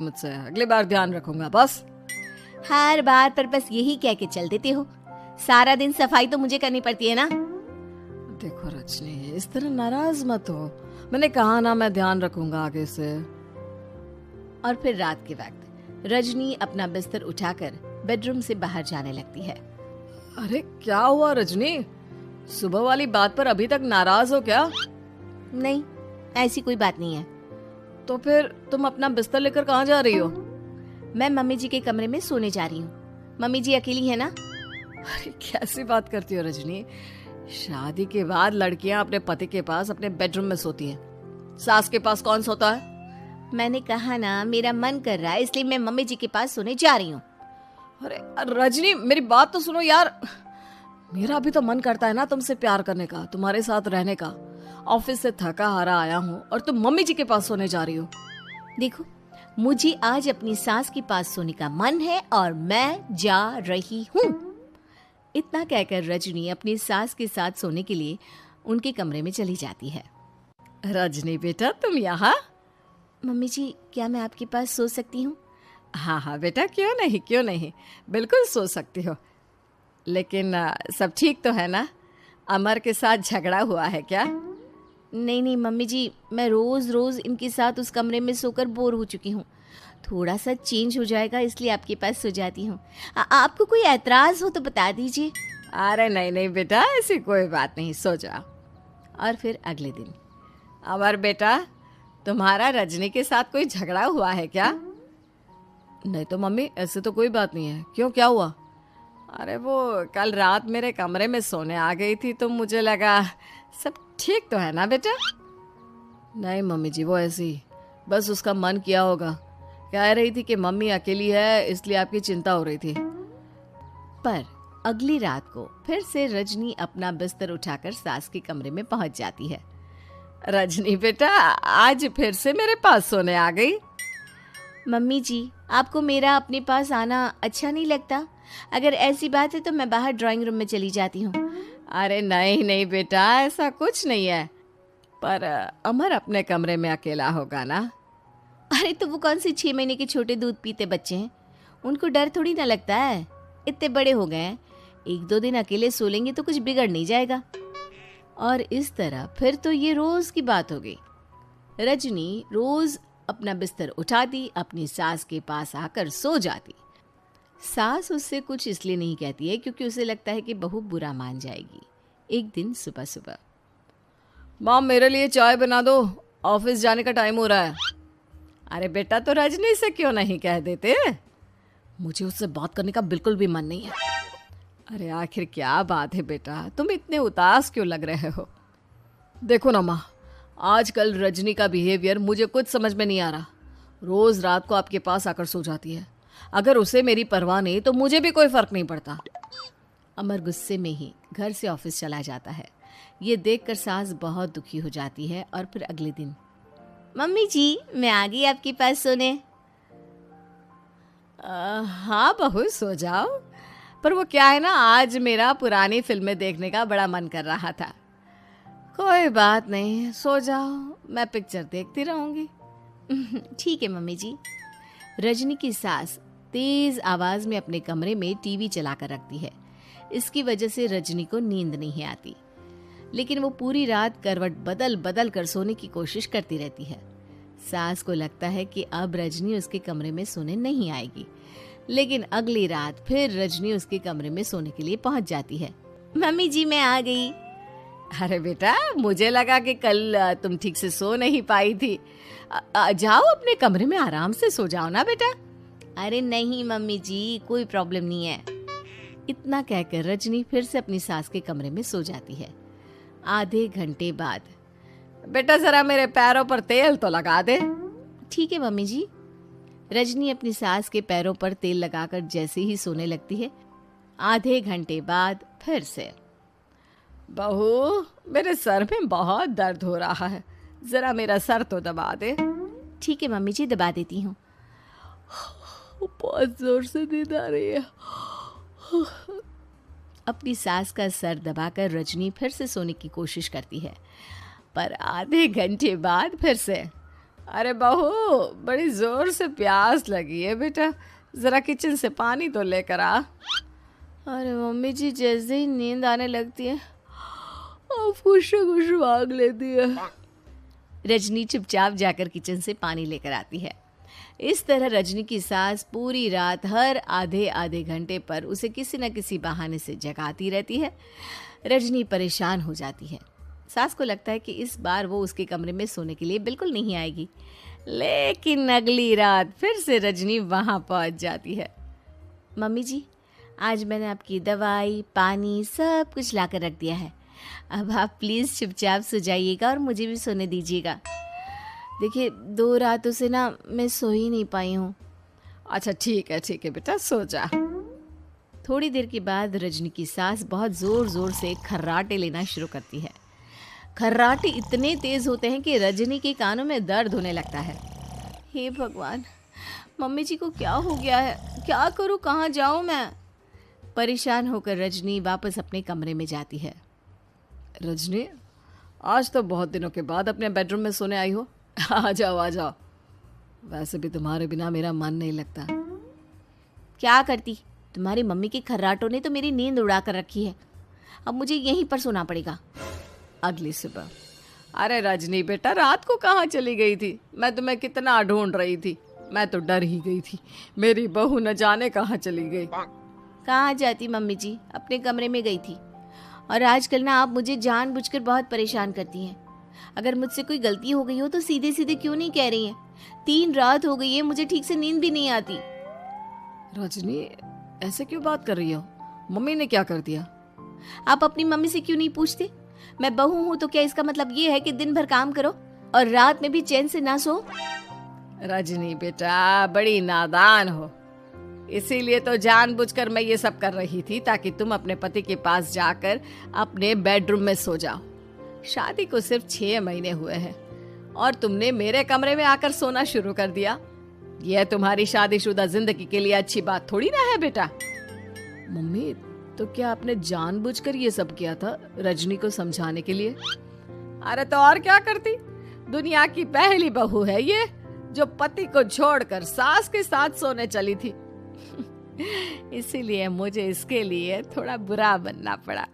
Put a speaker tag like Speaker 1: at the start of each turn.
Speaker 1: मुझसे, अगली बार ध्यान रखूंगा बस।
Speaker 2: हर बार पर बस यही कह के चल देते हो। सारा दिन सफाई तो मुझे करनी पड़ती है ना।
Speaker 1: देखो रजनी, इस तरह नाराज मत हो, मैंने कहा ना मैं ध्यान रखूंगा आगे से।
Speaker 2: और फिर रात के वक्त रजनी अपना बिस्तर उठाकर बेडरूम से बाहर जाने लगती है।
Speaker 1: अरे क्या हुआ रजनी, सुबह वाली बात पर अभी तक नाराज हो क्या?
Speaker 2: नहीं, ऐसी कोई बात नहीं है।
Speaker 1: तो फिर तुम अपना बिस्तर लेकर कहाँ जा रही हो?
Speaker 2: मैं मम्मी जी के कमरे में सोने जा रही हूँ। मम्मी जी अकेली है ना।
Speaker 1: अरे कैसी बात करती हो रजनी, शादी के बाद लड़कियां अपने पति के पास अपने बेडरूम में सोती हैं, सास के पास कौन सोता है?
Speaker 2: मैंने कहा ना मेरा मन कर रहा है, इसलिए मैं मम्मी जी के पास सोने जा रही हूँ।
Speaker 1: अरे रजनी मेरी बात तो सुनो यार, मेरा भी तो मन करता है ना तुमसे प्यार करने का, तुम्हारे साथ रहने का। ऑफिस से थका हारा आया हूँ और तुम मम्मी जी के पास सोने जा रही हो।
Speaker 2: देखो, मुझे आज अपनी सास के पास सोने का मन है और मैं जा रही हूँ। इतना कहकर रजनी अपनी सास के साथ सोने के लिए उनके कमरे में चली जाती है।
Speaker 1: रजनी बेटा तुम यहाँ?
Speaker 2: मम्मी जी, क्या मैं आपके पास सो सकती हूँ?
Speaker 1: हाँ हाँ बेटा, क्यों नहीं क्यों नहीं, बिल्कुल सो सकती हो। लेकिन सब ठीक तो है ना? अमर के साथ झगड़ा हुआ है क्या?
Speaker 2: नहीं नहीं मम्मी जी, मैं रोज रोज इनके साथ उस कमरे में सोकर बोर हो चुकी हूँ। थोड़ा सा चेंज हो जाएगा इसलिए आपके पास सो जाती हूँ। आपको कोई ऐतराज हो तो बता दीजिए।
Speaker 1: अरे नहीं नहीं बेटा, ऐसी कोई बात नहीं, सो जाओ।
Speaker 2: और फिर अगले दिन।
Speaker 1: अमर बेटा, तुम्हारा रजनी के साथ कोई झगड़ा हुआ है क्या? नहीं तो मम्मी, ऐसे तो कोई बात नहीं है, क्यों क्या हुआ? अरे वो कल रात मेरे कमरे में सोने आ गई थी तो मुझे लगा सब ठीक तो है ना बेटा? नहीं मम्मी जी, वो ऐसी बस उसका मन किया होगा, कह रही थी कि मम्मी अकेली है इसलिए आपकी चिंता हो रही थी।
Speaker 2: पर अगली रात को फिर से रजनी अपना बिस्तर उठाकर सास के कमरे में पहुंच जाती है।
Speaker 1: रजनी बेटा, आज फिर से मेरे पास सोने आ गई?
Speaker 2: मम्मी जी, आपको मेरा अपने पास आना अच्छा नहीं लगता? अगर ऐसी बात है तो मैं बाहर ड्राइंग रूम में चली जाती हूँ।
Speaker 1: अरे नहीं नहीं बेटा, ऐसा कुछ नहीं है, पर अमर अपने कमरे में अकेला होगा ना?
Speaker 2: अरे तो वो कौन से 6 महीने के छोटे दूध पीते बच्चे हैं, उनको डर थोड़ी ना लगता है। इतने बड़े हो गए हैं, 1-2 दिन अकेले सो लेंगे तो कुछ बिगड़ नहीं जाएगा। और इस तरह फिर तो ये रोज की बात हो गई। रजनी रोज अपना बिस्तर उठाती, अपनी सास के पास आकर सो जाती। सास उससे कुछ इसलिए नहीं कहती है क्योंकि उसे लगता है कि बहू बुरा मान जाएगी। एक दिन सुबह सुबह,
Speaker 1: माँ मेरे लिए चाय बना दो, ऑफिस जाने का टाइम हो रहा है। अरे बेटा, तो रजनी से क्यों नहीं कह देते? मुझे उससे बात करने का बिल्कुल भी मन नहीं है। अरे आखिर क्या बात है बेटा, तुम इतने उदास क्यों लग रहे हो? देखो ना माँ, आजकल रजनी का बिहेवियर मुझे कुछ समझ में नहीं आ रहा। रोज रात को आपके पास आकर सो जाती है, अगर उसे मेरी परवाह नहीं तो मुझे भी कोई फर्क नहीं पड़ता।
Speaker 2: अमर गुस्से में ही घर से ऑफिस चला जाता है। ये देखकर सास बहुत दुखी हो जाती है। और फिर अगले दिन, मम्मी जी मैं आ गई आपके पास सोने।
Speaker 1: हाँ बहू सो जाओ, पर वो क्या है ना, आज मेरा पुरानी फिल्में देखने का बड़ा मन कर रहा था। कोई बात नहीं, सो जाओ, मैं पिक्चर देखती रहूंगी।
Speaker 2: ठीक है मम्मी जी। रजनी की सास तेज आवाज में अपने कमरे में टीवी चलाकर रखती है। इसकी वजह से रजनी को नींद नहीं आती, लेकिन वो पूरी रात करवट बदल बदल कर सोने की कोशिश करती रहती है। सास को लगता है कि अब रजनी उसके कमरे में सोने नहीं आएगी, लेकिन अगली रात फिर रजनी उसके कमरे में सोने के लिए पहुंच जाती है। मम्मी जी मैं आ गई।
Speaker 1: अरे बेटा, मुझे लगा कि कल तुम ठीक से सो नहीं पाई थी। जाओ अपने कमरे में आराम से सो जाओ ना बेटा।
Speaker 2: अरे नहीं मम्मी जी, कोई प्रॉब्लम नहीं है। इतना कहकर रजनी फिर से अपनी सास के कमरे में सो जाती है। आधे घंटे बाद,
Speaker 1: बेटा जरा मेरे पैरों पर तेल तो लगा दे।
Speaker 2: ठीक है मम्मी जी। रजनी अपनी सास के पैरों पर तेल लगाकर जैसे ही सोने लगती है, आधे घंटे बाद फिर से,
Speaker 1: बहू मेरे सर में बहुत दर्द हो रहा है, जरा मेरा सर तो दबा दे।
Speaker 2: ठीक है मम्मी जी, दबा देती हूँ।
Speaker 1: बहुत जोर से नींद आ रही है।
Speaker 2: अपनी सास का सर दबाकर रजनी फिर से सोने की कोशिश करती है, पर आधे घंटे बाद फिर से,
Speaker 1: अरे बहू, बड़ी जोर से प्यास लगी है बेटा, जरा किचन से पानी तो लेकर आ।
Speaker 2: अरे मम्मी जी, जैसे ही नींद आने लगती है खुश खुश भाग लेती है। रजनी चुपचाप जाकर किचन से पानी लेकर आती है। इस तरह रजनी की सास पूरी रात हर आधे आधे घंटे पर उसे किसी न किसी बहाने से जगाती रहती है। रजनी परेशान हो जाती है। सास को लगता है कि इस बार वो उसके कमरे में सोने के लिए बिल्कुल नहीं आएगी, लेकिन अगली रात फिर से रजनी वहाँ पहुँच जाती है। मम्मी जी, आज मैंने आपकी दवाई, पानी सब कुछ ला कर रख दिया है। अब आप प्लीज़ चुपचाप सो जाइएगा और मुझे भी सोने दीजिएगा। देखिए, 2 रातों से ना मैं सो ही नहीं पाई हूँ।
Speaker 1: अच्छा ठीक है बेटा, सो जा।
Speaker 2: थोड़ी देर के बाद रजनी की सास बहुत ज़ोर ज़ोर से खर्राटे लेना शुरू करती है। खर्राटे इतने तेज़ होते हैं कि रजनी के कानों में दर्द होने लगता है। हे भगवान, मम्मी जी को क्या हो गया है? क्या करूँ, कहाँ जाऊँ मैं? परेशान होकर रजनी वापस अपने कमरे में जाती है।
Speaker 1: रजनी, आज तो बहुत दिनों के बाद अपने बेडरूम में सोने आई हो। आ जाओ। वैसे भी तुम्हारे बिना मेरा मन नहीं लगता।
Speaker 2: क्या करती, तुम्हारी मम्मी के खर्राटों ने तो मेरी नींद उड़ा कर रखी है। अब मुझे यहीं पर सोना पड़ेगा।
Speaker 1: अगली सुबह। अरे रजनी बेटा, रात को कहाँ चली गई थी? मैं तुम्हें कितना ढूंढ रही थी। मैं तो डर ही गई थी, मेरी बहू न जाने कहाँ चली गई।
Speaker 2: कहाँ जाती मम्मी जी, अपने कमरे में गई थी। और आजकल ना आप मुझे जानबूझकर बहुत परेशान करती हैं। अगर मुझसे कोई गलती हो गई हो तो सीधे सीधे क्यों नहीं कह रही हैं? 3 रात हो गई है, मुझे ठीक से नींद भी नहीं आती।
Speaker 1: रजनी, ऐसे क्यों बात कर रही हो? मम्मी ने क्या कर दिया?
Speaker 2: आप अपनी मम्मी से क्यों नहीं पूछते? मैं बहू हूँ तो क्या इसका मतलब ये है कि दिन भर काम करो और रात में भी चैन से ना सो?
Speaker 1: रजनी बेटा, बड़ी नादान हो। इसीलिए तो जानबूझकर मैं ये सब कर रही थी, ताकि तुम अपने पति के पास जाकर अपने बेडरूम में सो जाओ। शादी को सिर्फ 6 महीने हुए हैं और तुमने मेरे कमरे में आकर सोना शुरू कर दिया। यह तुम्हारी शादीशुदा जिंदगी के लिए अच्छी बात थोड़ी ना है बेटा। मम्मी, तो क्या आपने जानबूझकर ये सब किया था रजनी को समझाने के लिए? अरे तो और क्या करती? दुनिया की पहली बहू है ये, जो पति को छोड़कर सास के साथ सोने चली थी। इसीलिए मुझे इसके लिए थोड़ा बुरा बनना पड़ा।